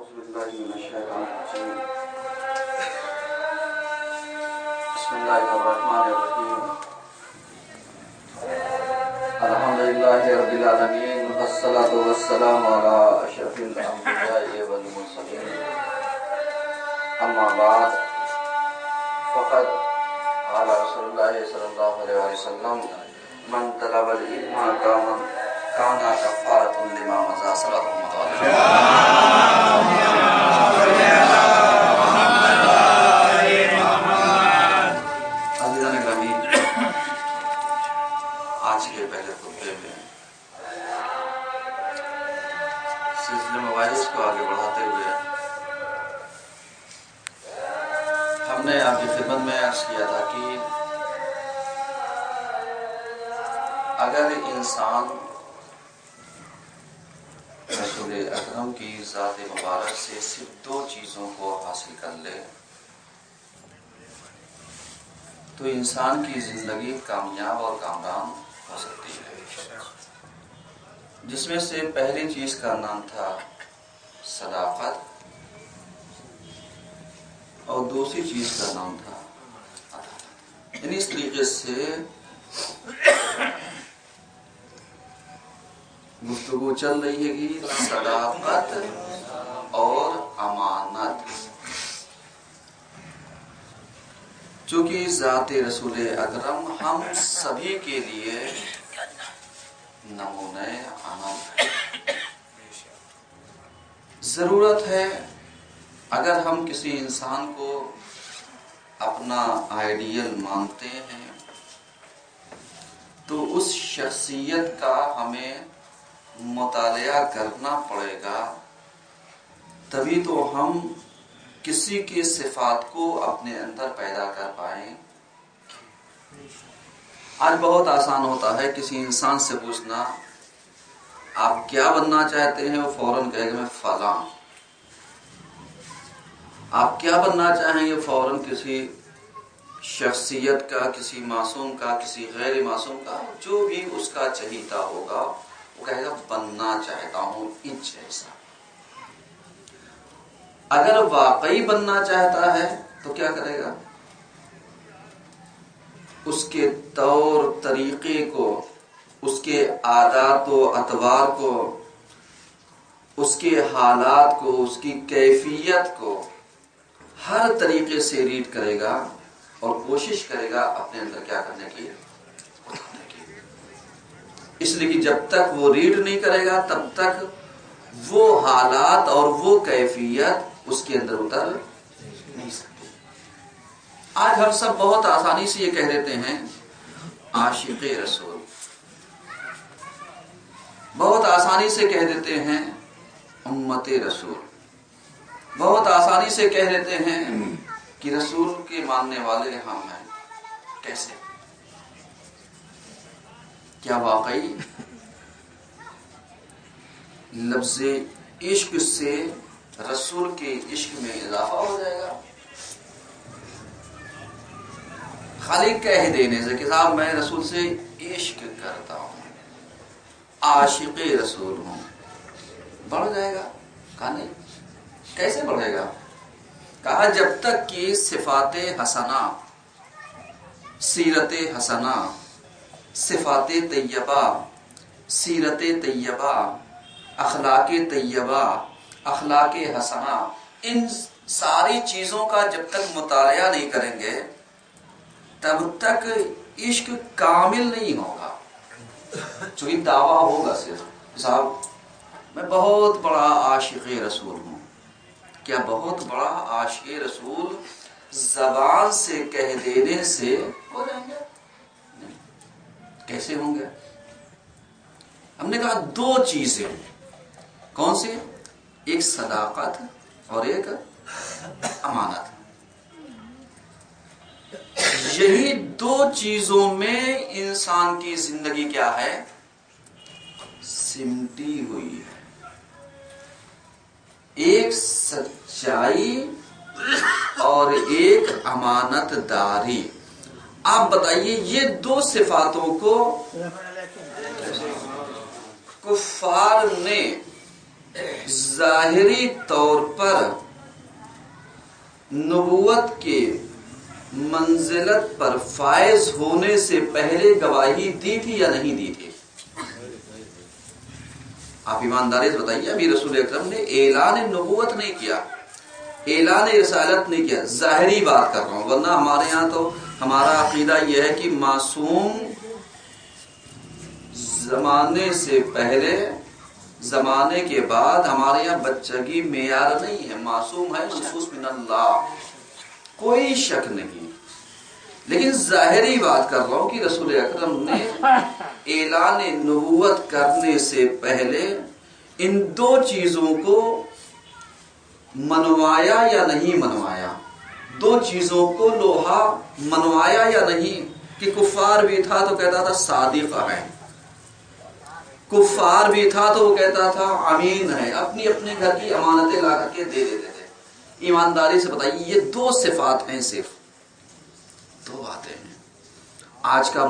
أعوذ بالله من الشيطان الرجيم. بسم الله الرحمن الرحيم. الحمد لله رب العالمين والصلاة والسلام على أشرف الأنبياء والمرسلين. أما بعد فقد قال رسول الله صلى الله عليه وسلم من طلب العلم كان كفارة لما مضى. صلاة الله عزیزان گرامی، آج کے پہلے خطبے میں سلسلے مواعظ کو آگے بڑھاتے ہوئے ہم نے آپ کی خدمت میں عرض کیا تھا کہ اگر انسان رسول اکرم کی ذات مبارک سے صرف دو چیزوں کو حاصل کر لے تو انسان کی زندگی کامیاب اور کامران ہو سکتی ہے، جس میں سے پہلی چیز کا نام تھا صداقت اور دوسری چیز کا نام تھا عدالت۔ یعنی اس طریقے سے گفتگو چل رہی ہے کہ صداقت اور امانت، چونکہ ذات رسول اکرم ہم سبھی کے لیے نمونۂ عمل ہے۔ ضرورت ہے اگر ہم کسی انسان کو اپنا آئیڈیل مانتے ہیں تو اس شخصیت کا ہمیں مطالعہ کرنا پڑے گا، تبھی تو ہم کسی کی صفات کو اپنے اندر پیدا کر پائیں۔ آج بہت آسان ہوتا ہے کسی انسان سے پوچھنا آپ کیا بننا چاہتے ہیں، وہ فوراً کہے گا میں فلاں۔ آپ کیا بننا چاہیں گے، فوراً کسی شخصیت کا، کسی معصوم کا، کسی غیر معصوم کا، جو بھی اس کا چہیتا ہوگا وہ کہے گا بننا چاہتا ہوں ان جیسا۔ اگر واقعی بننا چاہتا ہے تو کیا کرے گا، اس کے طور طریقے کو، اس کے عادات و اطوار کو، اس کے حالات کو، اس کی کیفیت کو ہر طریقے سے ریڈ کرے گا اور کوشش کرے گا اپنے اندر کیا کرنے کی، اتارنے کی۔ اس لیے کہ جب تک وہ ریڈ نہیں کرے گا تب تک وہ حالات اور وہ کیفیت اس کے اندر اتر نہیں سکتی۔ آج ہم سب بہت آسانی سے یہ کہہ دیتے ہیں عاشق رسول، بہت آسانی سے کہہ دیتے ہیں امت رسول، بہت آسانی سے کہہ دیتے ہیں کہ رسول کے ماننے والے ہم ہیں۔ کیسے؟ کیا واقعی لفظ عشق سے رسول کے عشق میں اضافہ ہو جائے گا؟ خالی کہہ دینے سے کہ صاحب میں رسول سے عشق کرتا ہوں، عاشق رسول ہوں، بڑھ جائے گا؟ کہا نہیں۔ کیسے بڑھے گا؟ کہا جب تک کہ صفات حسنہ، سیرت حسنہ، صفات طیبہ، سیرت طیبہ، اخلاق طیبہ، اخلاق حسنہ، ان ساری چیزوں کا جب تک مطالعہ نہیں کریں گے تب تک عشق کامل نہیں ہوگا۔ چونکہ دعویٰ ہوگا صرف صاحب میں بہت بڑا عاشق رسول ہوں، کیا بہت بڑا عاشق رسول زبان سے کہہ دینے سے ہو جائیں گے؟ نہیں۔ کیسے ہوں گے؟ ہم نے کہا دو چیزیں، کون سی؟ ایک صداقت اور ایک امانت۔ یہی دو چیزوں میں انسان کی زندگی کیا ہے، سمٹی ہوئی ہے۔ ایک سچائی اور ایک امانت داری۔ آپ بتائیے یہ دو صفاتوں کو کفار نے ظاہری طور پر نبوت کے منزلت پر فائز ہونے سے پہلے گواہی دی تھی یا نہیں دی تھی؟ آپ ایمانداری سے بتائیے. ابھی رسول اکرم نے اعلان نبوت نہیں کیا، اعلان رسالت نہیں کیا، ظاہری بات کر رہا ہوں. ورنہ ہمارے ہاں تو ہمارا عقیدہ یہ ہے کہ معصوم زمانے سے پہلے زمانے کے بعد ہمارے یہاں بچگی معیار نہیں ہے. معصوم ہے منصوص من اللہ، کوئی شک نہیں. لیکن ظاہری بات کر رہا ہوں کہ رسول اکرم نے اعلان نبوت کرنے سے پہلے ان دو چیزوں کو منوایا یا نہیں منوایا، دو چیزوں کو لوہا منوایا یا نہیں. کہ کفار بھی تھا تو کہتا تھا صادق ہے، کفار بھی تھا تو وہ کہتا تھا امین ہے، اپنی اپنے گھر کی امانتیں لا کر کے دے دیتے تھے. ایمانداری سے بتائیے یہ دو صفات ہیں، صرف دو باتیں ہیں. آج کا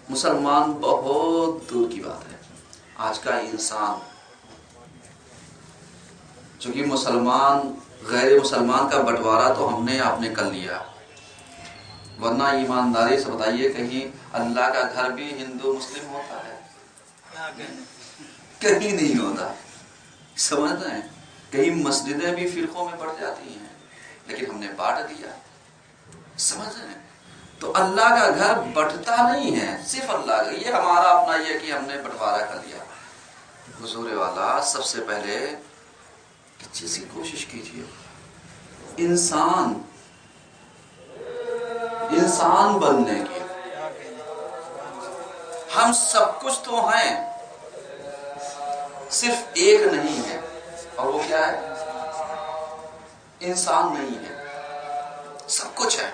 مسلمان بہت دور کی بات ہے. آج کا انسان، چونکہ مسلمان غیر مسلمان کا بٹوارا تو ہم نے آپ نے کر لیا. ورنہ ایمانداری سے بتائیے کہیں اللہ کا گھر بھی ہندو مسلم ہوتا ہے؟ کہیں نہیں ہوتا. سمجھتے ہیں؟ کہیں مسجدیں بھی فرقوں میں بڑھ جاتی ہیں، لیکن ہم نے بانٹ دیا. سمجھ رہے ہیں؟ تو اللہ کا گھر بٹتا نہیں ہے، صرف اللہ کا. یہ ہمارا اپنا یہ کہ ہم نے بٹوارا کر لیا. حضور والا سب سے پہلے کس چیز کی کوشش کیجیے؟ انسان بننے کی. ہم سب کچھ تو ہیں، صرف ایک نہیں ہے، اور وہ کیا ہے؟ انسان نہیں ہے. سب کچھ ہے.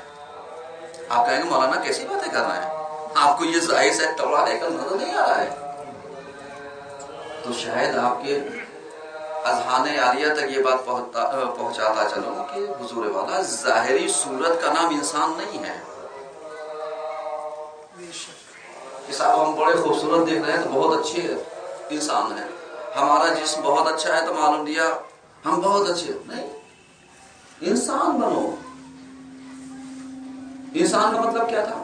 آپ کہیں گے مولانا کیسی باتیں کر رہے ہیں، آپ کو یہ ظاہر سے ٹوڑا لے کر نظر نہیں آ رہا ہے؟ تو شاید آپ کے اذہان عالیہ تک یہ بات پہنچاتا چلوں کہ حضور والا ظاہری صورت کا نام انسان نہیں ہے. کہ صاحب ہم بڑے خوبصورت دیکھ رہے ہیں تو بہت اچھے انسان ہیں، ہمارا جسم بہت اچھا ہے تو معلوم دیا ہم بہت اچھے. نہیں، انسان بنو. انسان کا مطلب کیا تھا؟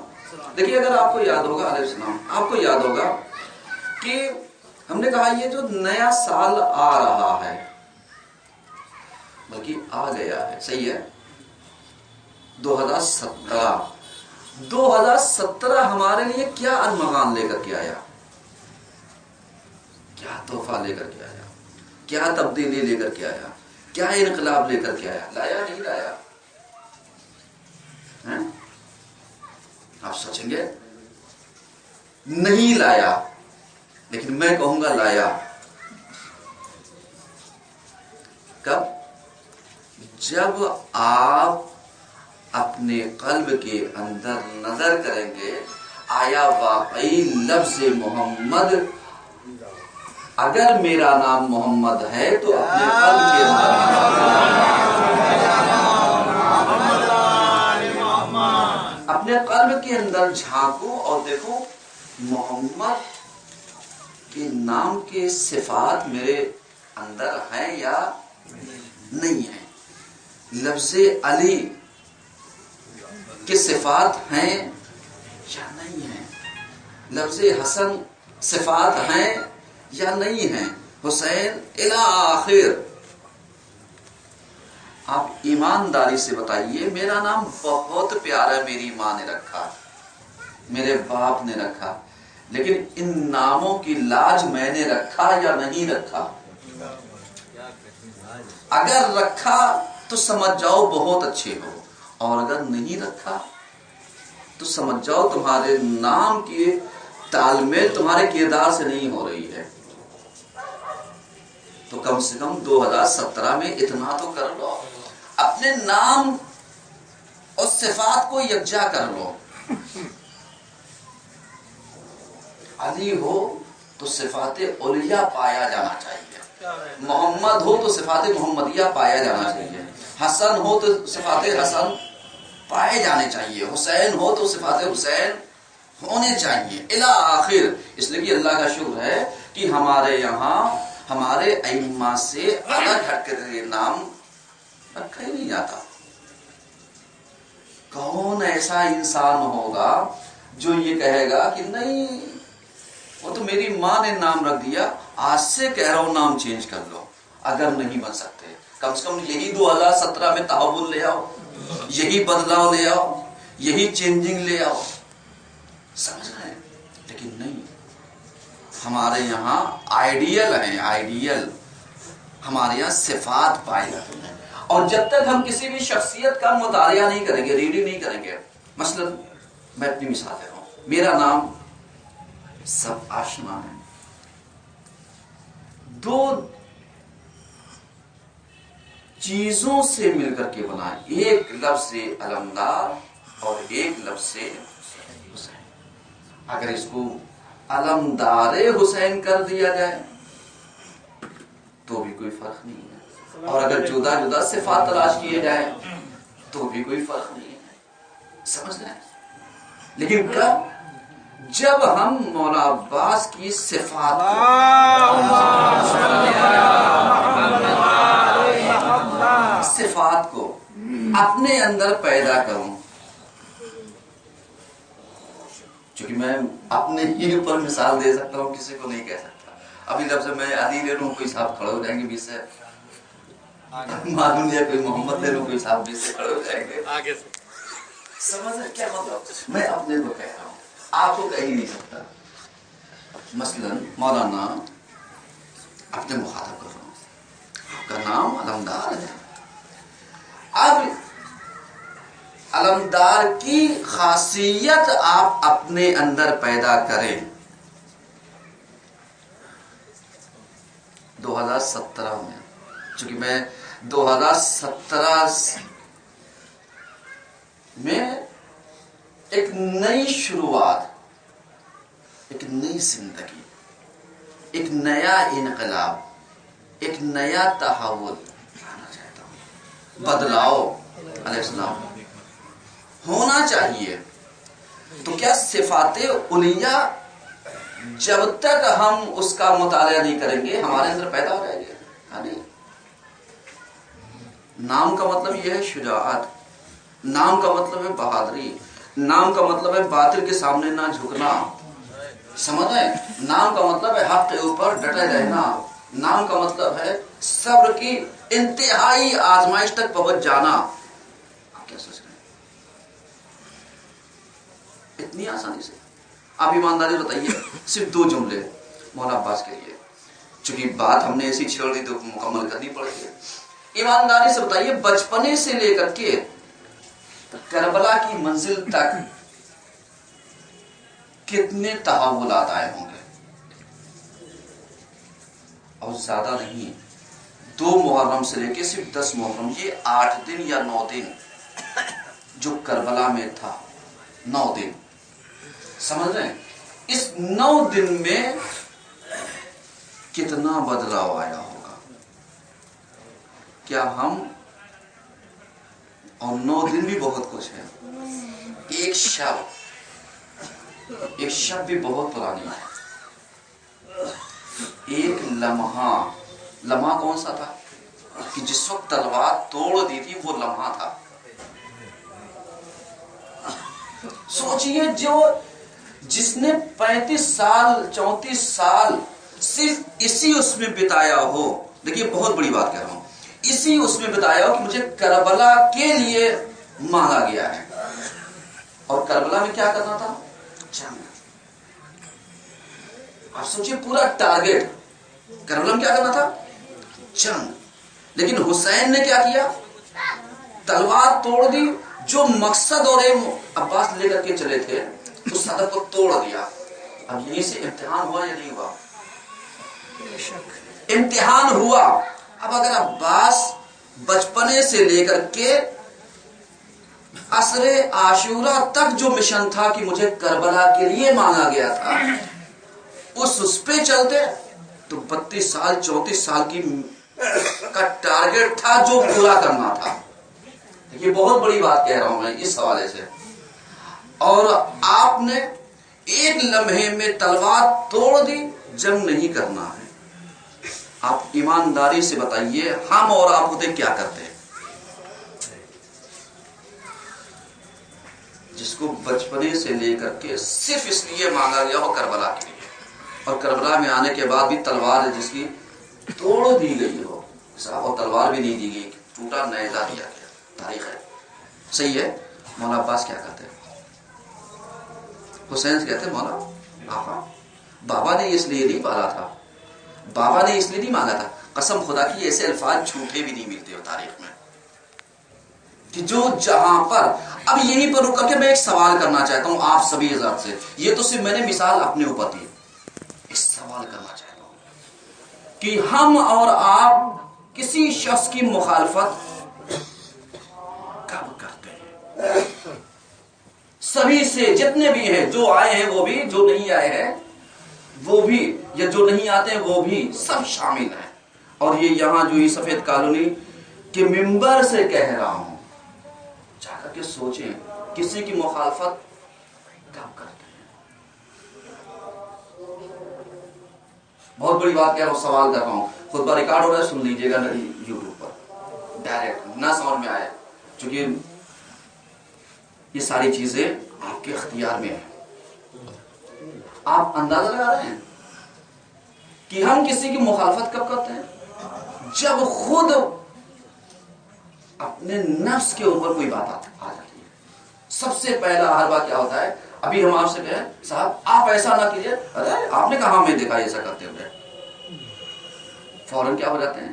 دیکھیے اگر آپ کو یاد ہوگا علیہ السلام، آپ کو یاد ہوگا کہ ہم نے کہا یہ جو نیا سال آ رہا ہے، بلکہ آ گیا ہے، صحیح ہے، 2017 ہمارے لیے کیا ارمغان لے کر کے آیا؟ کیا تحفہ لے کر کے آیا؟ کیا تبدیلی لے کر کے آیا؟ کیا انقلاب لے کر کے آیا؟ لایا نہیں لایا؟ آپ سوچیں گے نہیں لایا، لیکن میں کہوں گا لایا. کب؟ جب آپ اپنے قلب کے اندر نظر کریں گے آیا واقعی لفظ محمد، اگر میرا نام محمد ہے تو اپنے قلب کے اپنے قلب کے اندر جھانکو اور دیکھو محمد کے نام کے صفات میرے اندر ہیں یا نہیں ہیں. لفظ علی کے صفات ہیں یا نہیں ہیں؟ لفظ حسن صفات ہیں یا نہیں ہیں؟ حسین الی آخر. آپ ایمانداری سے بتائیے میرا نام بہت پیارا میری ماں نے رکھا، میرے باپ نے رکھا، لیکن ان ناموں کی لاج میں نے رکھا یا نہیں رکھا؟ اگر رکھا تو سمجھ جاؤ بہت اچھے ہو، اور اگر نہیں رکھا تو سمجھ جاؤ تمہارے نام کی تال میل تمہارے کردار سے نہیں ہو رہی ہے. تو کم سے کم 2017 میں اتنا تو کر لو، اپنے نام اور صفات کو یکجا کر لو. علی ہو تو صفات اولیاء پایا جانا چاہیے، محمد ہو تو صفات محمدیہ پایا جانا چاہیے، حسن ہو تو صفات حسن پائے جانے چاہیے، حسین ہو تو صفات حسین ہونے چاہیے الی آخر. اس لیے کہ اللہ کا شکر ہے کہ ہمارے یہاں ہمارے ائمہ سے الگ ہٹ کر یہ نام رکھا ہی نہیں جاتا. کون ایسا انسان ہوگا جو یہ کہے گا کہ نہیں وہ تو میری ماں نے نام رکھ دیا، آج سے کہہ رہا ہوں نام چینج کر لو. اگر نہیں بن سکتے کم سے کم یہی 2017 میں تحول لے آؤ، یہی بدلاؤ لے آؤ، یہی چینجنگ لے آؤ. سمجھ رہے ہیں؟ لیکن نہیں، ہمارے یہاں آئیڈیل ہیں، آئیڈیل ہمارے یہاں صفات پائے جاتے ہیں. اور جب تک ہم کسی بھی شخصیت کا مطالعہ نہیں کریں گے، ریڈنگ نہیں کریں گے، مثلا میں اپنی مثال دے رہا ہوں، میرا نام سب آشنا ہے، دو چیزوں سے مل کر کے بنا، ایک لفظ سے علمدار اور ایک لفظ سے حسین. اگر اس کو علمدار حسین کر دیا جائے تو بھی کوئی فرق نہیں ہے، اور اگر جدا جدا صفات تلاش کیے جائیں تو بھی کوئی فرق نہیں ہے. سمجھ رہے ہیں؟ لیکن کب؟ جب ہم مولا عباس کی صفات کو اپنے اندر پیدا کروں. چونکہ میں اپنے ہی اوپر مثال دے سکتا ہوں، کسی کو نہیں کہہ سکتا. ابھی جب سے میں علی لے لوں کوئی صاحب کھڑے ہو جائیں گے بیچ سے، معلوم یا کوئی محمد لے لوں کوئی صاحب بیچ سے کھڑے ہو جائیں گے آگے سے. سمجھ رہے کیا مطلب؟ میں اپنے کو کہہ رہا ہوں، آپ کو کہہ ہی نہیں سکتا. مثلا مولانا اپنے مخاطب کر رہا ہوں، آپ کا نام علمدار ہے. اب علمدار کی خاصیت آپ اپنے اندر پیدا کریں. 2017 میں، چونکہ میں 2017 میں ایک نئی شروعات، ایک نئی زندگی، ایک نیا انقلاب، ایک نیا تحول لانا چاہتا ہوں. بدلاؤ علیہ السلام ہونا چاہیے. تو کیا صفات علیہ جب تک ہم اس کا مطالعہ نہیں کریں گے ہمارے اندر پیدا ہو جائے گی؟ نہیں. نام کا مطلب یہ ہے شجاعت، نام کا مطلب ہے بہادری، نام کا مطلب ہے باطل کے سامنے نہ جھکنا. سمجھ رہے ہیں؟ نام کا مطلب ہے حق کے اوپر ڈٹے رہنا. نام کا مطلب ہے صبر کی انتہائی آزمائش تک پہنچ جانا. آپ کیا سوچ رہے ہیں؟ اتنی آسانی سے آپ ایمانداری بتائیے. صرف 2 جملے مولا عباس کے لیے، چونکہ بات ہم نے ایسی چھوڑ دی تو مکمل کرنی پڑے گی. ایمانداری سے بتائیے، بچپنے سے لے کر کے کربلا کی منزل تک کتنے تحولات آئے ہوں گے؟ اور زیادہ نہیں، 2 محرم سے لے کے صرف 10 محرم، یہ 8 دن یا 9 دن جو کربلا میں تھا، 9 دن. سمجھ رہے ہیں؟ اس 9 دن میں کتنا بدلاؤ آیا ہوگا. کیا ہم، اور 9 دن بھی بہت کچھ ہے، ایک شب بھی بہت پرانی ہے. ایک لمحہ کون سا تھا کہ جس وقت تلوار توڑ دی تھی، وہ لمحہ تھا. سوچئے جس نے 35 سال 34 سال صرف اسی اس میں بتایا ہو، دیکھیے بہت بڑی بات کہہ رہا ہوں، اسی اس میں بتایا ہو کہ مجھے کربلا کے لیے مانگا گیا ہے. اور کربلا میں کیا کرنا تھا؟ جنگ. آپ سوچئے پورا ٹارگیٹ کربلا میں کیا کرنا تھا؟ جنگ. لیکن حسین نے کیا کیا؟ تلوار توڑ دی. جو مقصد اور عباس لے کر کے چلے تھے اس ہدف کو توڑ دیا. اب یہیں سے امتحان ہوا یا نہیں ہوا؟ امتحان ہوا. اب اگر عباس بچپنے سے لے کر کے عصر عاشورہ تک جو مشن تھا کہ مجھے کربلا کے لیے مانگا گیا تھا، اس پہ چلتے تو 32 سال 34 سال کا ٹارگیٹ تھا جو پورا کرنا تھا. یہ بہت بڑی بات کہہ رہا ہوں میں اس حوالے سے. اور آپ نے ایک لمحے میں تلوار توڑ دی. جنگ نہیں کرنا ہے. آپ ایمانداری سے بتائیے ہم اور آپ ہوتے کیا کرتے ہیں؟ جس کو بچپنے سے لے کر کے صرف اس لیے مانگا گیا ہو کربلا کے لیے، اور کربلا میں آنے کے بعد بھی تلوار جس کی توڑ دی گئی ہو صاحب، اور تلوار بھی نہیں دی گئی، ٹوٹا نیزہ دیا گیا، تاریخ ہے، صحیح ہے۔ مولا عباس کیا کہتے ہیں؟ حسین سے کہتے ہیں مولا آقا بابا نے اس لیے نہیں پالا تھا، بابا نے اس لیے نہیں مانگا تھا، قسم خدا کی ایسے الفاظ جھوٹے بھی نہیں ملتے ہو تاریخ میں، کہ جو جہاں پر اب یہیں پر رک کر کے میں ایک سوال کرنا چاہتا ہوں آپ سبھی حضرات سے، یہ تو صرف میں نے مثال اپنے اوپر دی، ایک سوال کرنا چاہتا ہوں کہ ہم اور آپ کسی شخص کی مخالفت کب کرتے ہیں؟ سبھی سے جتنے بھی ہیں، جو آئے ہیں وہ بھی، جو نہیں آئے ہیں وہ بھی، یا جو نہیں آتے ہیں وہ بھی، سب شامل ہیں۔ اور یہ یہاں جو ہی سفید کالونی کے ممبر سے کہہ رہا ہوں، جا کر کے سوچیں کسی کی مخالفت کب کرتے ہیں؟ بہت بڑی بات کہہ رہا ہوں، سوال کر رہا ہوں، خطبہ ریکارڈ ہو رہا ہے، سن لیجئے گا یوٹیوب پر ڈائریکٹ، نہ سمجھ میں آئے، چونکہ یہ ساری چیزیں آپ کے اختیار میں ہیں۔ آپ اندازہ لگا رہے ہیں کہ ہم کسی کی مخالفت کب کرتے ہیں؟ جب خود اپنے نفس کے اوپر کوئی بات آ جاتی ہے۔ سب سے پہلا ہر بات کیا ہوتا ہے؟ ابھی ہم آپ سے کہیں صاحب آپ ایسا نہ کیجئے، ارے آپ نے کہا میں دیکھا ایسا کرتے ہوئے، فوراً کیا ہو جاتے ہیں؟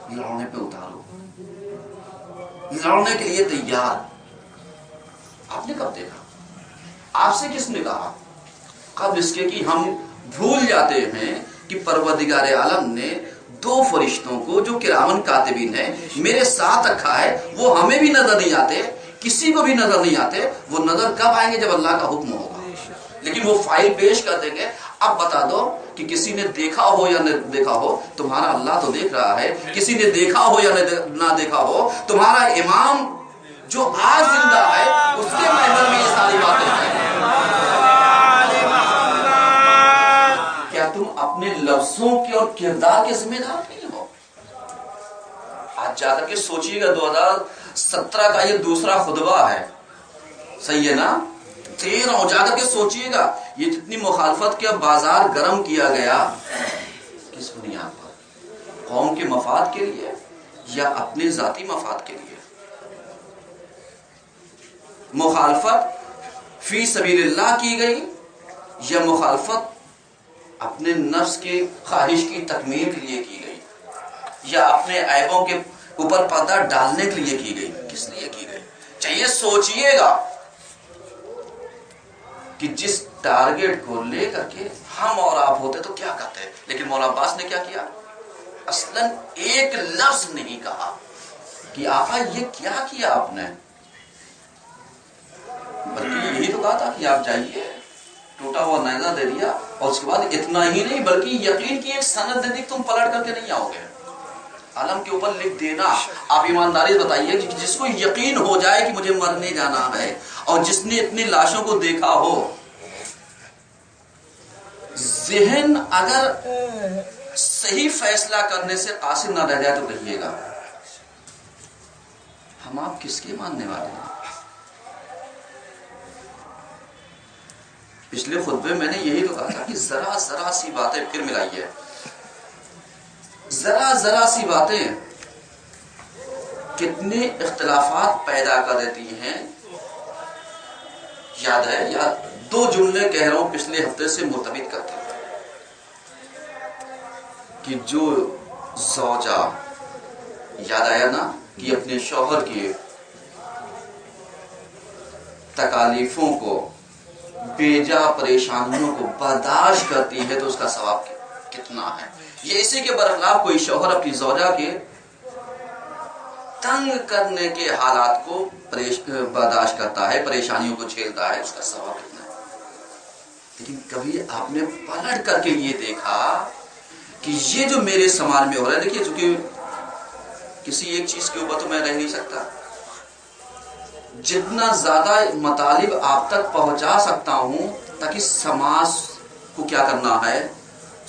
لڑنے پہ اتارو، لڑنے کے لیے تیار۔ آپ نے کب دیکھا؟ آپ سے کس نے کہا؟ قبل اس کے کہ ہم بھول جاتے ہیں کہ پروردگار عالم نے دو فرشتوں کو جو کرامن کاتبین ہیں میرے ساتھ رکھا ہے، وہ ہمیں بھی نظر نہیں آتے، کسی کو بھی نظر نہیں آتے، وہ نظر کب آئیں گے؟ جب اللہ کا حکم ہوگا، لیکن وہ فائل پیش کر دیں گے۔ اب بتا دو کہ کسی نے دیکھا ہو یا نہ دیکھا ہو، تمہارا اللہ تو دیکھ رہا ہے، کسی نے دیکھا ہو یا نہ دیکھا ہو، تمہارا امام جو آج زندہ ہے اس کے محضر میں یہ ساری باتیں ہیں۔ کیا تم اپنے لفظوں کے اور کردار کے ذمہ دار نہیں ہو؟ آج جا کر کے سوچئے گا، 2017 کا یہ دوسرا خطبہ ہے، صحیح ہے نا؟ 13 جا کر کے سوچئے گا، یہ جتنی مخالفت کا بازار گرم کیا گیا کس بنیاد پر؟ قوم کے مفاد کے لیے یا اپنے ذاتی مفاد کے لیے؟ مخالفت فی سبیل اللہ کی گئی یا مخالفت اپنے نفس کی خواہش کی تکمیل کے لیے کی گئی، یا اپنے عیبوں کے اوپر پردہ ڈالنے کے لیے کی گئی؟ کس لیے کی گئی؟ چاہیے سوچئے گا کہ جس ٹارگٹ کو لے کر کے ہم اور آپ ہوتے تو کیا کرتے۔ لیکن مولا عباس نے کیا کیا؟ اصلاً ایک لفظ نہیں کہا کہ آقا یہ کیا کیا آپ نے، بلکہ یہی تو کہا تھا کہ آپ جائیے، ٹوٹا ہوا نیزہ دے دیا، اور اس کے بعد اتنا ہی نہیں بلکہ یقین کی ایک سند دے دی، تم پلٹ کر کے نہیں آؤ گے، علم کے اوپر لکھ دینا۔ آپ ایمانداری بتائیے کہ جس کو یقین ہو جائے کہ مجھے مرنے جانا ہے، اور جس نے اتنی لاشوں کو دیکھا ہو، ذہن اگر صحیح فیصلہ کرنے سے قاصر نہ رہ جائے تو کہیے گا ہم آپ کس کے ماننے والے ہیں؟ پچھلے خطبے میں نے یہی تو کہا تھا کہ ذرا ذرا سی باتیں، پھر ملائیے، ذرا ذرا سی باتیں کتنے اختلافات پیدا کر دیتی ہیں۔ یاد ہے، یا 2 جملے کہہ رہا ہوں پچھلے ہفتے سے مرتبط کرتے ہیں کہ جو زوجہ، یاد آیا نا، کہ اپنے شوہر کی تکالیفوں کو، بیجا پریشانیوں کو برداشت کرتی ہے تو اس کا ثواب کتنا ہے۔ یہ اسی کے برخلاف کوئی شوہر اپنی زوجہ کے تنگ کرنے کے حالات کو برداشت کرتا ہے، پریشانیوں کو جھیلتا ہے، اس کا ثواب کتنا ہے۔ لیکن کبھی آپ نے پلٹ کر کے یہ دیکھا کہ یہ جو میرے سماج میں ہو رہا ہے، دیکھیے چونکہ کسی ایک چیز کے اوپر تو میں رہ نہیں سکتا، جتنا زیادہ مطالب آپ تک پہنچا سکتا ہوں تاکہ سماج کو کیا کرنا ہے،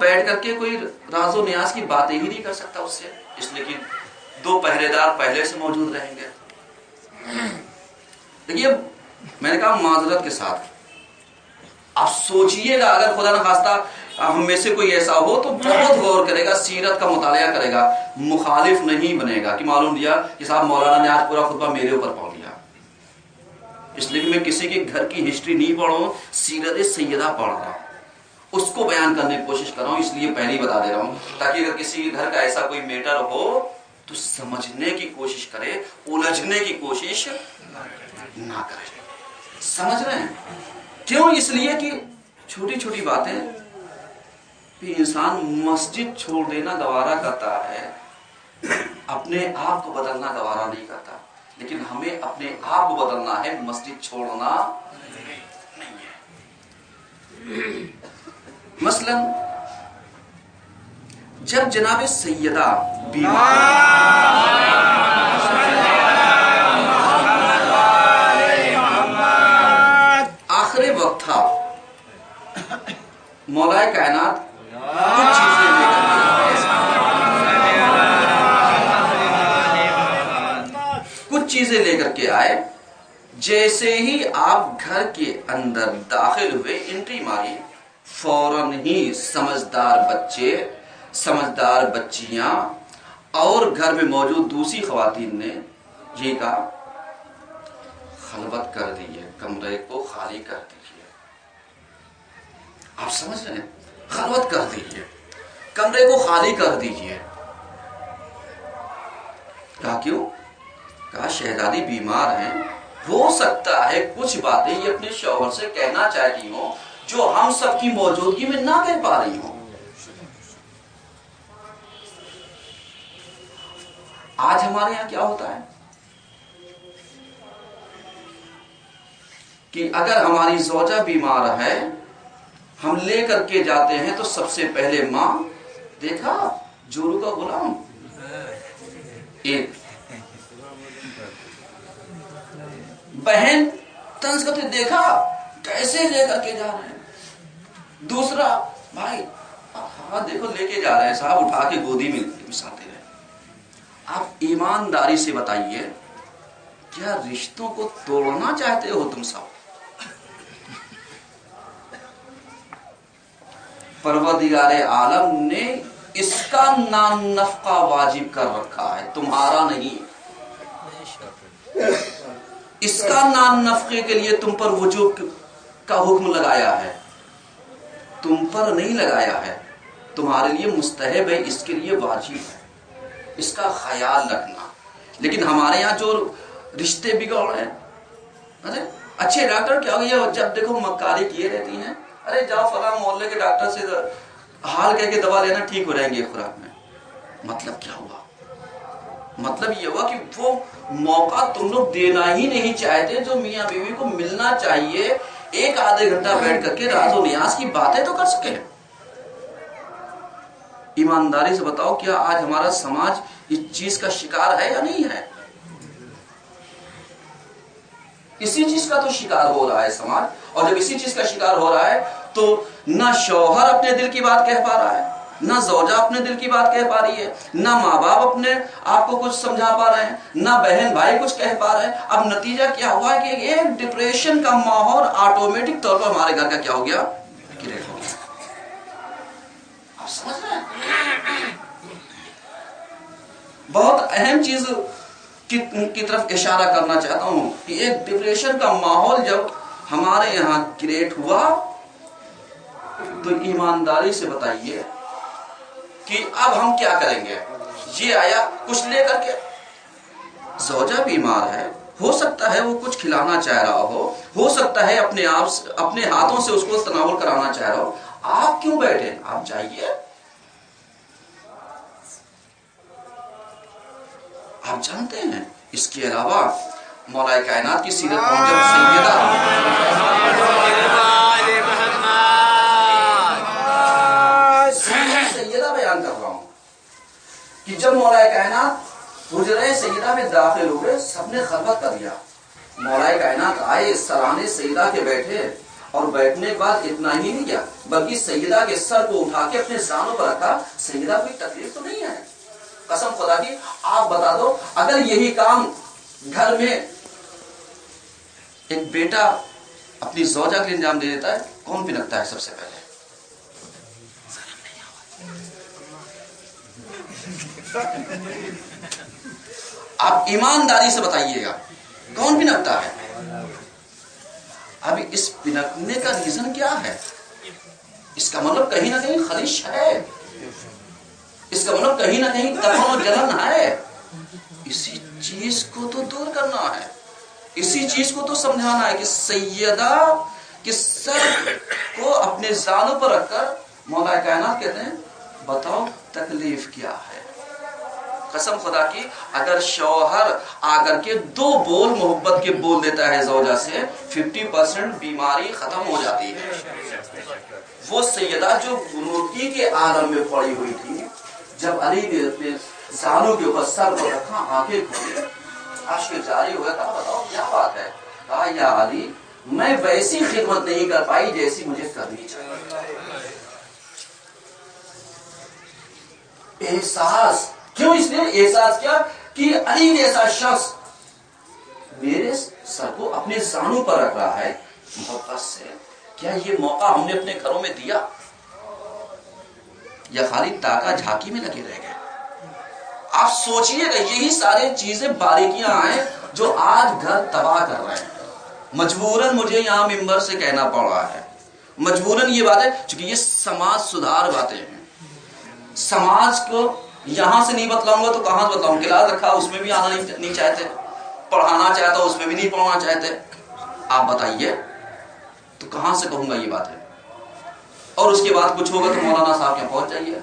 بیٹھ کر کے کوئی راز و نیاز کی باتیں ہی نہیں کر سکتا اس سے، اس لیے کہ 2 پہرےدار پہلے سے موجود رہیں گے۔ دیکھیے میں نے کہا معذرت کے ساتھ آپ سوچئے گا، اگر خدا نخواستہ ہم میں سے کوئی ایسا ہو تو بہت غور کرے گا، سیرت کا مطالعہ کرے گا، مخالف نہیں بنے گا کہ معلوم دیا کہ صاحب مولانا نے آج پورا خطبہ میرے اوپر پڑھ لیا، اس لیے کہ میں کسی کے گھر کی ہسٹری نہیں پڑھ رہا ہوں، سیرت سیدہ پڑھ رہا ہوں، اس کو بیان کرنے کی کوشش کر رہا ہوں، اس لیے پہلے ہی بتا دے رہا ہوں تاکہ اگر کسی کے گھر کا ایسا کوئی میٹر ہو تو سمجھنے کی کوشش کرے، الجھنے کی کوشش نہ کرے۔ سمجھ رہے ہیں کیوں؟ اس لیے کہ چھوٹی چھوٹی باتیں بھی انسان مسجد چھوڑ دینا گوارا کرتا ہے، اپنے آپ کو بدلنا گوارا نہیں کرتا، لیکن ہمیں اپنے آپ کو بدلنا ہے، مسجد چھوڑنا نہیں ہے۔ مثلا جب جناب سیدہ آخر وقت تھا، مولا کائنات کچھ چیزیں لے کر کے آئے، جیسے ہی آپ گھر کے اندر داخل ہوئے، انٹری ماری، فوراً ہی سمجھدار بچے، سمجھدار بچیاں اور گھر میں موجود دوسری خواتین نے یہ کہا خلوت کر دیجیے، کمرے کو خالی کر دیجیے۔ آپ سمجھ رہے ہیں؟ خلوت کر دیجیے، کمرے کو خالی کر دیجیے۔ کہا کیوں؟ کہا شہزادی بیمار ہیں، ہو سکتا ہے کچھ باتیں یہ اپنے شوہر سے کہنا چاہتی ہوں جو ہم سب کی موجودگی میں نہ کہہ پا رہی ہوں۔ آج ہمارے یہاں کیا ہوتا ہے کہ اگر ہماری زوجہ بیمار ہے، ہم لے کر کے جاتے ہیں تو سب سے پہلے ماں، دیکھا جورو کا غلام، ایک بہن طنز کرتے، دیکھا کیسے لے کر کے جا رہے ہیں، دوسرا بھائی ہاں دیکھو لے کے جا رہے ہیں صاحب، اٹھا کے گودی میں بساتے رہے۔ آپ ایمانداری سے بتائیے کیا رشتوں کو توڑنا چاہتے ہو تم سب؟ پروردگار عالم نے اس کا نان نفقہ واجب کر رکھا ہے، تمہارا نہیں۔ اس کا نان نفقے کے لیے تم پر وجوب کا حکم لگایا ہے، تم پر نہیں لگایا ہے، تمہارے لیے مستحب ہے، اس کے لیے واجب ہے، اس کا خیال رکھنا۔ لیکن ہمارے یہاں جو رشتے بگڑ رہے ہیں، اچھے ڈاکٹر کیا ہو گیا، جب دیکھو مکاری کیے رہتی ہیں، ارے جاؤ فلاں محلے کے ڈاکٹر سے حال کہہ کے دوا لینا، ٹھیک ہو جائیں گے خوراک میں۔ مطلب کیا ہوا؟ مطلب یہ ہوا کہ وہ موقع تم لوگ دینا ہی نہیں چاہتے جو میاں بیوی کو ملنا چاہیے، ایک آدھے گھنٹہ بیٹھ کر کے راز و نیاز کی باتیں تو کر سکے۔ ایمانداری سے بتاؤ کیا آج ہمارا سماج اس چیز کا شکار ہے یا نہیں ہے؟ اسی چیز کا تو شکار ہو رہا ہے سماج، اور جب اسی چیز کا شکار ہو رہا ہے تو نہ شوہر اپنے دل کی بات کہہ پا رہا ہے، نہ زوجہ اپنے دل کی بات کہہ پا رہی ہے، نہ ماں باپ اپنے آپ کو کچھ سمجھا پا رہے ہیں، نہ بہن بھائی کچھ کہہ پا رہے ہیں۔ اب نتیجہ کیا ہوا کہ ایک ڈپریشن کا ماحول آٹومیٹک طور پر ہمارے گھر کا کیا ہو گیا؟ کریٹ ہو گیا۔ آپ سمجھ رہے ہیں؟ بہت اہم چیز کی طرف اشارہ کرنا چاہتا ہوں کہ ایک ڈپریشن کا ماحول جب ہمارے یہاں کریٹ ہوا تو ایمانداری سے بتائیے کہ اب ہم کیا کریں گے؟ یہ آیا کچھ لے کر کے، زوجہ بیمار ہے، ہو سکتا ہے وہ کچھ کھلانا چاہ رہا ہو سکتا ہے اپنے ہاتھوں سے اس کو تناول کرانا چاہ رہا ہو، آپ کیوں بیٹھے؟ آپ جائیے۔ آپ جانتے ہیں اس کے علاوہ مولا کائنات کی سیرت موجب سیدہ بیان کر رہا ہوں کہ جب مولا کائنات حجرہ سیدہ میں داخل ہوئے، سب نے خلوت کر دیا، مولا کائنات آئے، سرانے سیدہ کے بیٹھے، اور بیٹھنے کے بعد اتنا ہی نہیں کیا بلکہ سیدہ کے سر کو اٹھا کے اپنے زانوں پر رکھا. سیدہ کوئی تکلیف تو نہیں ہے؟ قسم خدا کی آپ بتا دو اگر یہی کام گھر میں ایک بیٹا اپنی زوجہ کے لیے انجام دے دیتا ہے کون پھنکتا ہے سب سے پہلے؟ آپ ایمانداری سے بتائیے گا کون پھنکتا ہے؟ ابھی اس پھنکنے کا ریزن کیا ہے؟ اس کا مطلب کہیں نہ کہیں خلش ہے، اس کا مطلب کہیں نہ کہیں تپن اور جلن ہے. اسی چیز کو تو دور کرنا ہے، اسی چیز کو تو سمجھانا ہے کہ سیدہ کے سر کو اپنے زانوں پر رکھ کر مولا کائنات کہتے ہیں بتاؤ تکلیف کیا ہے. قسم خدا کی اگر شوہر آ کر کے 2 بول محبت کے بول دیتا ہے زوجہ سے 50% بیماری ختم ہو جاتی ہے. وہ سیدہ جو گنوتی کے عالم میں پڑی ہوئی تھی، جب علی نے اپنے زانوں کے اوپر سر کو رکھا، آنکھیں کھولی، اشک جاری ہوا، کہا بتاؤ کیا بات ہے؟ کہا یا علی میں ویسی خدمت نہیں کر پائی جیسی مجھے کرنی چاہیے. احساس کیوں؟ اس نے احساس کیا کہ علی جیسا شخص میرے سر کو اپنے زانوں پر رکھ رہا ہے محبت سے. کیا یہ موقع ہم نے اپنے گھروں میں دیا یا خالی تاکہ جھانکی میں لگے رہ گئے؟ آپ سوچئے گا یہی ساری چیزیں باریکیاں ہیں جو آج گھر تباہ کر رہے ہیں. مجبوراً مجھے یہاں ممبر سے کہنا پڑ رہا ہے، مجبوراً یہ بات ہے چونکہ یہ سماج سدھار باتیں ہیں. سماج کو یہاں سے نہیں بتلاؤں گا تو کہاں سے بتلاؤں؟ کلاس رکھا اس میں بھی آنا نہیں چاہتے، پڑھانا چاہتا اس میں بھی نہیں پڑھنا چاہتے. آپ بتائیے تو کہاں سے کہوں گا یہ بات ہے؟ اور اس کے بعد کچھ ہوگا تو مولانا صاحب کے پہنچ جائیے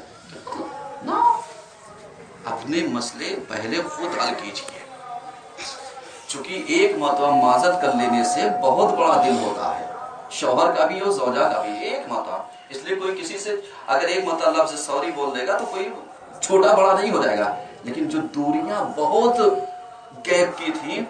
نا. اپنے مسئلے پہلے خود حل کیجیے. چونکہ ایک مرتبہ معذرت کر لینے سے بہت بڑا دل ہوتا ہے، شوہر کا بھی اور زوجہ کا بھی. ایک مرتبہ اس لیے کوئی کسی سے اگر ایک مرتبہ لفظ سے سوری بول دے گا تو کوئی چھوٹا بڑا نہیں ہو جائے گا. لیکن جو دوریاں بہت گیپ کی تھیں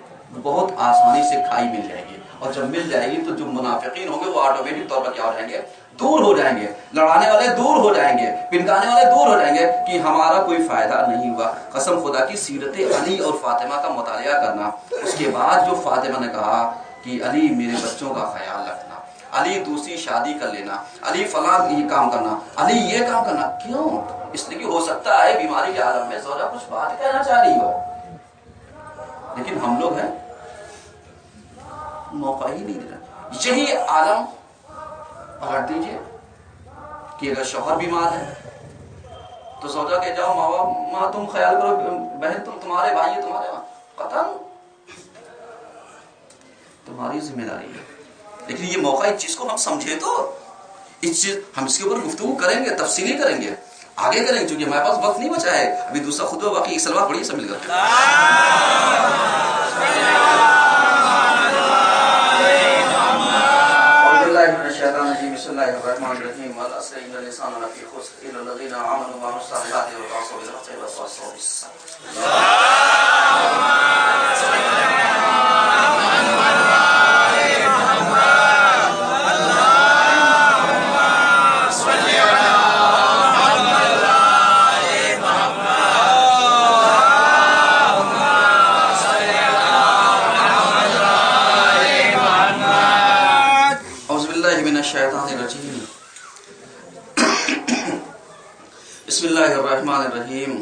بہت آسانی سے کھائی مل جائے گی. اور جب مل جائے گی تو جو منافقین ہوں گے وہ آٹومیٹک طور پر کیا ہو جائیں گے؟ دور ہو جائیں گے. لڑانے والے دور ہو جائیں گے، پنکانے والے دور ہو جائیں گے کہ ہمارا کوئی فائدہ نہیں ہوا. قسم خدا کی سیرت علی اور فاطمہ کا مطالعہ کرنا. اس کے بعد جو فاطمہ نے کہا کہ علی میرے بچوں کا خیال رکھنا، علی دوسری شادی کر لینا، علی فلاں یہ کام کرنا، علی یہ کام کرنا. کیوں؟ اس لیے کہ ہو سکتا ہے بیماری کے عالم میں زوجہ کچھ بات کہنا چاہ رہی ہو، لیکن ہم لوگ ہیں موقع ہی نہیں دے رہے. یہی عالم پلٹ دیجیے کہ اگر شوہر بیمار ہے تو زوجہ کہ جاؤ ماں تم خیال کرو، بہن تمہارے بھائی تمہارے قطن تمہاری ذمہ داری ہے. لیکن یہ موقع اس چیز کو ہم سمجھے تو اس چیز ہم اس کے اوپر گفتگو کریں گے، تفصیلی کریں گے، آگے کریں گے. چونکہ ہمارے پاس وقت نہیں بچا ہے. ابھی دوسرا خطبہ باقی ایک سلوات پڑھیے سب مل کر. بسم اللہ الرحمن الرحیم. والعصر ان الانسان لفی خسر الا الذین آمنوا وعملوا الصالحات وتواصوا بالحق وتواصوا بالصبر. بسم اللہ الرحمن الرحیم.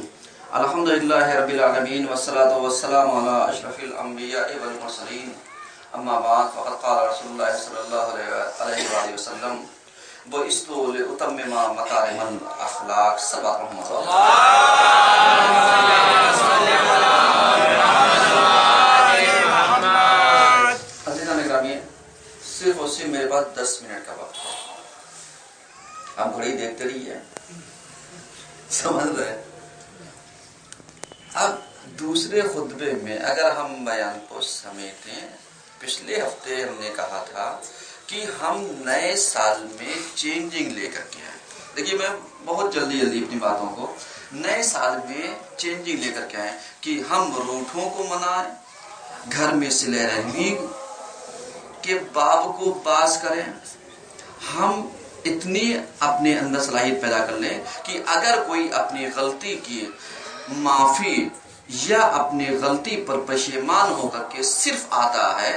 الحمدللہ رب العالمین والصلاة والسلام علی اشرف الانبیاء والمرسلین. اما بعد فقد قال رسول اللہ صلی اللہ علیہ وآلہ وسلم بعثت لأتمم مکارم الاخلاق. سبق رحمۃ اللہ. عزیزان گرامی، صرف اور صرف میرے پاس 10 منٹ کا وقت ہے. آپ گھڑی دیکھتے رہیے، سمجھ رہے. اب دوسرے خطبے میں اگر ہم بیان کو سمیٹیں، پچھلے ہفتے ہم نے کہا تھا کہ ہم نئے سال میں چینجنگ لے کر کے آئیں. دیکھیے میں بہت جلدی اپنی باتوں کو، نئے سال میں چینجنگ لے کر کے آئیں کہ ہم روٹھوں کو منائیں، گھر میں صلہ رحمی کے باب کو باز کریں، ہم اتنی اپنے اندر صلاحیت پیدا کر لیں کہ اگر کوئی اپنی غلطی کی معافی یا اپنی غلطی پر پشیمان ہو کر کے صرف آتا ہے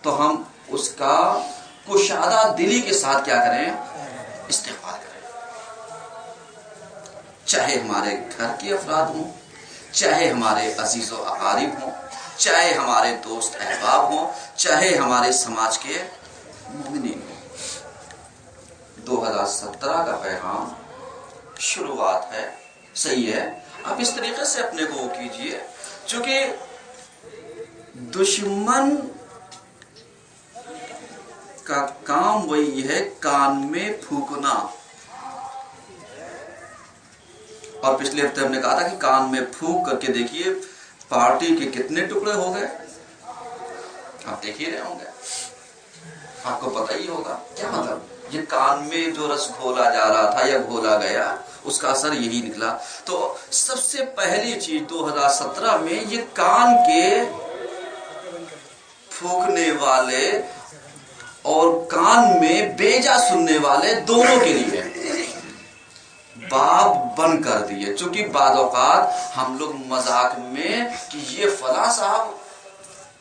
تو ہم اس کا کشادہ دلی کے ساتھ کیا کریں؟ استغفار کریں. چاہے ہمارے گھر کے افراد ہوں، چاہے ہمارے عزیز و اقارب ہوں، چاہے ہمارے دوست احباب ہوں، چاہے ہمارے سماج کے مومنین ہوں. 2017 کا پیغام شروعات ہے، صحیح ہے. آپ اس طریقے سے اپنے کو کیجئے چونکہ دشمن کا کام وہی ہے کان میں پھونکنا. اور پچھلے ہفتے ہم نے کہا تھا کہ کان میں پھونک کر کے دیکھیے پارٹی کے کتنے ٹکڑے ہو گئے. آپ دیکھ ہی رہے ہوں گے، آپ کو پتہ ہی ہوگا کیا مطلب. یہ کان میں جو رس گھولا جا رہا تھا یا گھولا گیا اس کا اثر یہی نکلا. تو سب سے پہلی چیز 2017 میں یہ کان کے پھونکنے والے اور کان میں بیجا سننے والے دونوں کے لیے باب بند کر دیے. چونکہ بعض اوقات ہم لوگ مذاق میں کہ یہ فلاں صاحب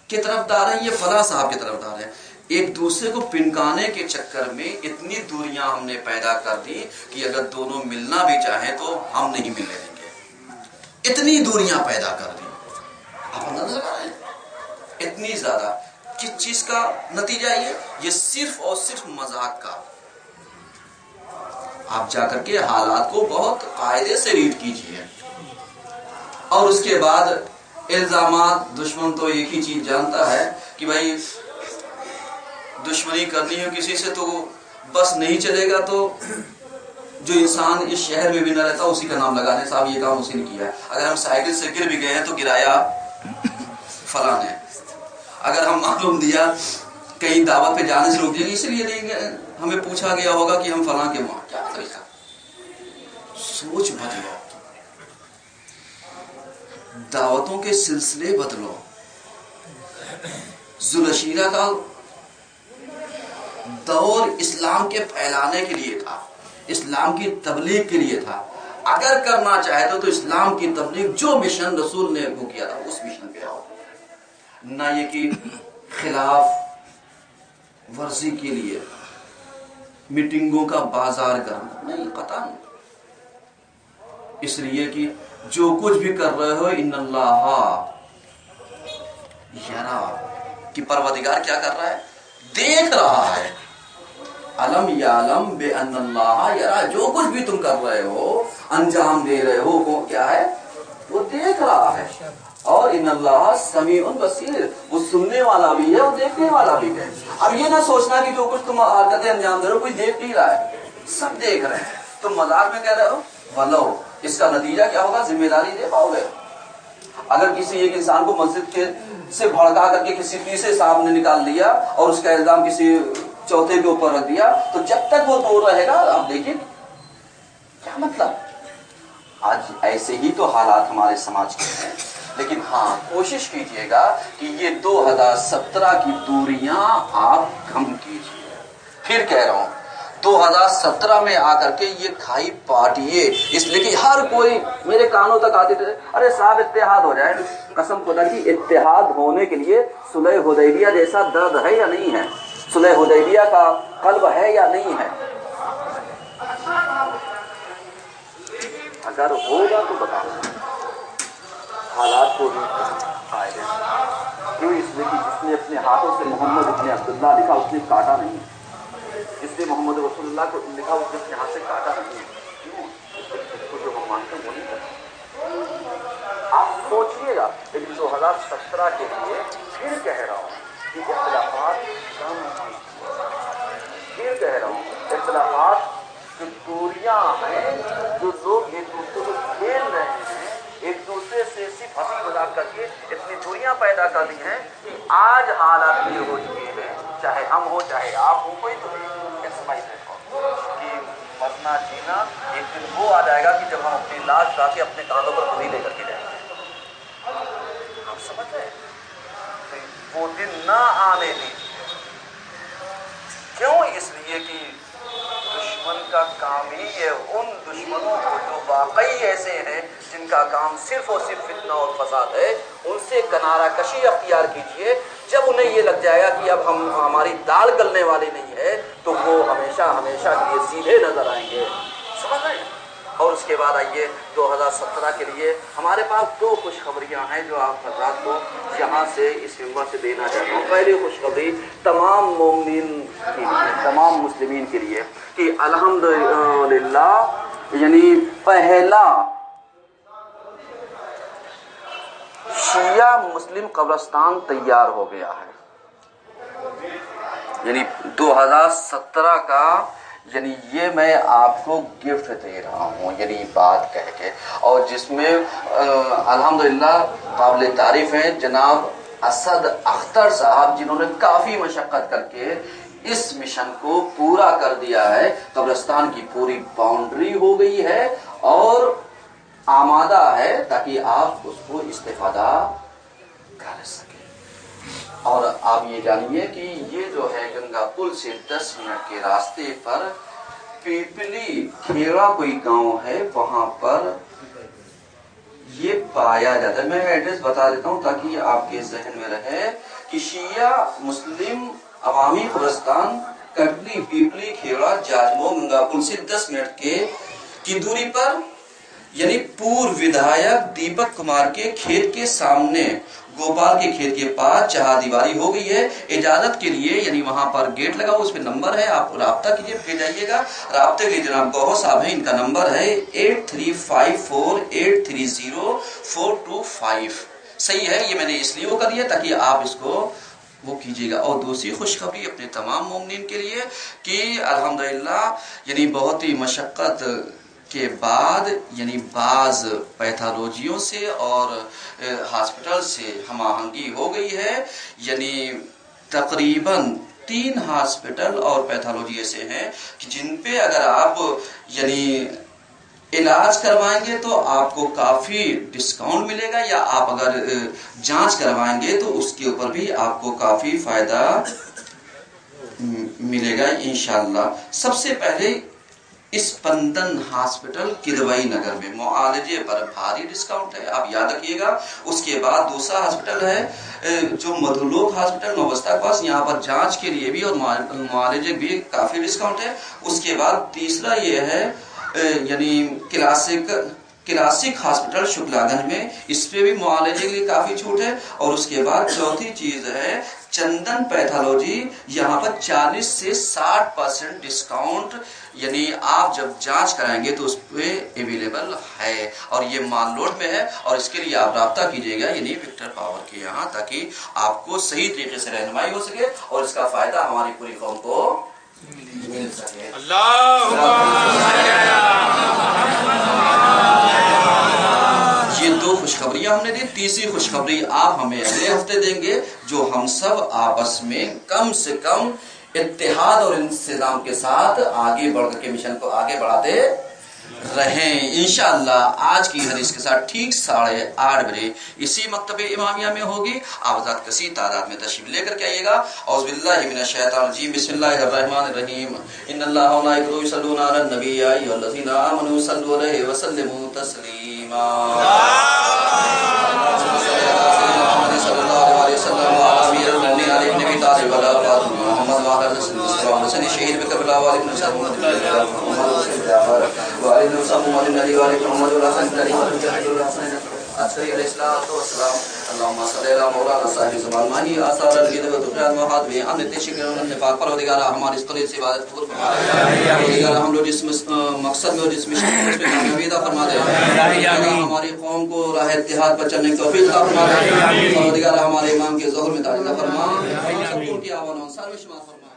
کی طرف دار ہے، یہ فلاں صاحب کی طرف دار ہے، ایک دوسرے کو پنکانے کے چکر میں اتنی دوریاں ہم نے پیدا کر دی کہ اگر دونوں ملنا بھی چاہیں تو ہم نہیں ملنے دیں گے. اتنی دوریاں پیدا کر دی. آپ اندازہ لگا رہے ہیں اتنی زیادہ. کس چیز کا نتیجہ یہ صرف اور صرف مذاق کا. آپ جا کر کے حالات کو بہت قاعدے سے ریڈ کیجئے. اور اس کے بعد الزامات. دشمن تو ایک ہی چیز جانتا ہے کہ بھائی دشمنی کرنی ہے کسی سے تو بس نہیں چلے گا تو جو انسان اس شہر میں بھی نہ رہتا اسی کا نام لگا دے، صاحب یہ کام اسی نے کیا ہے. اگر ہم سائیکل سے گر بھی گئے ہیں تو گرایا فلاں نے. اگر ہم معلوم دیا کہیں دعوت پہ جانے سے روک دیا اس لیے نہیں ہمیں پوچھا گیا ہوگا کہ ہم فلاں کے وہاں. کیا طریقہ؟ سوچ بدلو، دعوتوں کے سلسلے بدلو. ذوالعشیرہ کا دور اسلام کے پھیلانے کے لیے تھا، اسلام کی تبلیغ کے لیے تھا. اگر کرنا چاہتے تو اسلام کی تبلیغ جو مشن رسول نے وہ کیا تھا اس مشن پہ آؤ، نہ یہ کہ خلاف ورزی کے لیے میٹنگوں کا بازار کرنا. نہیں، قطعاً. اس لیے کہ جو کچھ بھی کر رہے ہو ان اللہ یرا کہ پروردگار کیا کر رہا ہے؟ دیکھ رہا ہے. علم یعلم بان اللہ یرا. جو کچھ بھی تم کر رہے ہو، انجام دے رہے ہو، وہ کیا ہے؟ وہ دیکھ رہا ہے. اور ان اللہ سمیع بصیر، وہ سننے والا بھی ہے اور دیکھنے والا بھی ہے. اب یہ نہ سوچنا کہ جو کچھ تم حرکتیں انجام دے رہے ہو کوئی دیکھ نہیں رہا ہے. سب دیکھ رہے ہیں. تم مذاق میں کہہ رہے ہو ولو، اس کا نتیجہ کیا ہوگا؟ ذمہ داری دے پاؤ گے. اگر کسی ایک انسان کو مسجد کے سے بھڑکا کر کے کسی تیسرے صاحب نے نکال دیا اور اس کا الزام کسی چوتھے کے اوپر رکھ دیا تو جب تک وہ دور رہے گا آپ دیکھیں کیا مطلب. آج ایسے ہی تو حالات ہمارے سماج کے ہیں. لیکن ہاں کوشش کیجئے گا کہ یہ 2017 کی دوریاں آپ کم کیجئے. پھر کہہ رہا ہوں 2017 میں آ کر کے یہ کھائی پارٹیے. اس لیے کہ ہر کوئی میرے کانوں تک آتے تھے ارے صاحب اتحاد ہو جائے. قسم خدا کی اتحاد ہونے کے لیے صلح حدیبیہ جیسا درد ہے یا نہیں ہے؟ صلح حدیبیہ کا قلب ہے یا نہیں ہے؟ اگر ہوگا تو بتاؤ. حالات کو بھی قائد کیوں؟ اس لیے کہ جس نے اپنے ہاتھوں سے محمد ابن عبداللہ لکھا اس نے کاٹا نہیں. جس نے محمد رسول اللہ کو لکھا اس نے اپنے ہاتھ سے کاٹا نہیں ہے. کیوں؟ اس کو جو ہم مانتے ہیں وہ نہیں کرتے. آپ سوچئے گا. لیکن 2017 کے لیے پھر کہہ رہا ہوں کہ اختلافات کم ہوئی. پھر کہہ رہا ہوں اختلافات جو دوریاں ہیں، جو لوگ ایک دوسرے کو کھیل رہے ہیں، ایک دوسرے سے صرف ہنسی مذاق کر کے اتنی دوریاں پیدا کر دی ہیں کہ آج حالات یہ ہو چکے ہیں. چاہے ہم ہو چاہے آپ ہو، کوئی تو کہ مرنا جینا ایک دن وہ آ جائے گا کہ جب ہم اپنی لاش لا کے اپنے کاندھوں پر خود ہی لے کر کے جائیں گے. آپ سمجھ رہے ہیں؟ وہ دن نہ آنے دیجیے. کیوں؟ اس لیے کہ دشمن کا کام ہی ہے ان دشمنوں کو جو واقعی ایسے ہیں جن کا کام صرف اور صرف فتنہ اور فساد ہے، ان سے کنارہ کشی اختیار کیجئے. جب انہیں یہ لگ جائے گا کہ اب ہماری دال گلنے والی نہیں ہے تو وہ ہمیشہ ہمیشہ کے لیے سیدھے نظر آئیں گے. سمجھ رہے ہیں؟ اور اس کے بعد آئیے 2017 کے لیے ہمارے پاس 2 خوشخبریاں ہیں جو آپ حضرات کو یہاں سے اس منبر سے دینا چاہتا ہوں. پہلی خوشخبری تمام مومنین کے لیے، تمام مسلمین کے لیے کہ الحمدللہ یعنی پہلا شیعہ مسلم قبرستان تیار ہو گیا ہے. یعنی 2017 کا یعنی یہ میں آپ کو گفٹ دے رہا ہوں یعنی بات کہہ کے، اور جس میں الحمدللہ قابل تعریف ہیں جناب اسد اختر صاحب جنہوں نے کافی مشقت کر کے اس مشن کو پورا کر دیا ہے. قبرستان کی پوری باؤنڈری ہو گئی ہے اور آمادہ ہے تاکہ آپ اس کو استفادہ کر سکیں. اور آپ یہ جانیے کہ یہ جو ہے گنگا پل سے 10 منٹ کے راستے پر پیپلی کھیڑا کوئی گاؤں ہے، وہاں پر یہ پایا جاتا ہے. میں ایڈریس بتا دیتا ہوں تاکہ آپ کے ذہن میں رہے کہ شیعہ مسلم عوامی قبرستان کٹلی پیپلی کھیڑا جاجمو گنگا پل سے 10 منٹ کی دوری پر، یعنی پورو ودھایک دیپک کمار کے کھیت کے سامنے گوپال کے کھیت کے پاس چہار دیواری ہو گئی ہے. اجازت کے لیے یعنی وہاں پر گیٹ لگا ہوا، اس پہ نمبر ہے، آپ رابطہ کیجئے، پھر جائیے گا. رابطے کے لیے جناب گوہر صاحب ہیں، ان کا نمبر ہے 8354830425. صحیح ہے، یہ میں نے اس لیے وہ کر دیا تاکہ آپ اس کو وہ کیجیے گا. اور دوسری خوشخبری اپنے تمام مومنین کے لیے کہ الحمدللہ یعنی بہت ہی مشقت کے بعد یعنی بعض پیتھالوجیوں سے اور ہاسپٹل سے ہم آہنگی ہو گئی ہے. یعنی تقریباً 3 ہاسپٹل اور پیتھالوجی ایسے ہیں کہ جن پہ اگر آپ یعنی علاج کروائیں گے تو آپ کو کافی ڈسکاؤنٹ ملے گا، یا آپ اگر جانچ کروائیں گے تو اس کے اوپر بھی آپ کو کافی فائدہ ملے گا انشاءاللہ. سب سے پہلے اسپندن ہاسپٹل کدوئی نگر میں معالجے پر بھاری ڈسکاؤنٹ ہے، آپ یاد رکھیے گا. اس کے بعد دوسرا ہاسپٹل ہے جو مدھولوک ہاسپٹل نوبستہ کے پاس، یہاں پر جانچ کے لیے بھی اور معالجے بھی کافی ڈسکاؤنٹ ہے. اس کے بعد تیسرا یہ ہے یعنی کلاسک ہاسپٹل شکلا گنج میں، اس پہ بھی معالجے کے لیے کافی چھوٹ ہے. اور اس کے بعد چوتھی چیز ہے چندن پیتھالوجی، یہاں پر 40 سے 60% ڈسکاؤنٹ یعنی آپ جب جانچ کرائیں گے تو اس پہ اویلیبل ہے، اور یہ مال روڈ میں ہے. اور اس کے لیے آپ رابطہ کیجیے گا یعنی وکٹر پاور کے یہاں، تاکہ آپ کو صحیح طریقے سے رہنمائی ہو سکے اور اس کا فائدہ ہماری پوری قوم کو مل سکے. یہ 2 خوشخبریاں ہم نے دی. تیسری خوشخبری آپ ہمیں اگلے ہفتے دیں گے جو ہم سب آپس میں کم سے کم اتحاد اور انسجام کے ساتھ آگے بڑھ کر کے مشن کو آگے بڑھاتے رہیں انشاءاللہ. آج کی حدیث کے ساتھ ٹھیک 8:30 بجے اسی مکتب امامیہ میں ہوگی. آپ حضرات کثیر تعداد میں تشریف لے کر کے آئیے گا. اعوذ باللہ من الشیطان الرجیم، بسم اللہ الرحمن الرحیم. ان اللہ و ملائکتہ یصلون علی النبی یا ایھا الذین آمنوا صلوا علیہ وسلموا تسلیما. شہید بکر اللہ علیہ اللهم صل على مولانا صاحب زمان مانی آثار الجد و دخان وحاد میں ہم نے تشکر و نفاق پروردگارہ ہماری اس طرح سے عبادت قبول فرما دے. پروردگارہ ہم لوگ جس مقصد میں اور جس مشن میں اس پہ کامیابی عطا فرما دے. پروردگارہ ہماری قوم کو راہ اتحاد پر چلنے کی توفیق عطا فرما دے. پروردگارہ ہمارے امام کے ظہور میں تاج عطا فرما. سب کو کی آوان و انصار میں شمار فرما.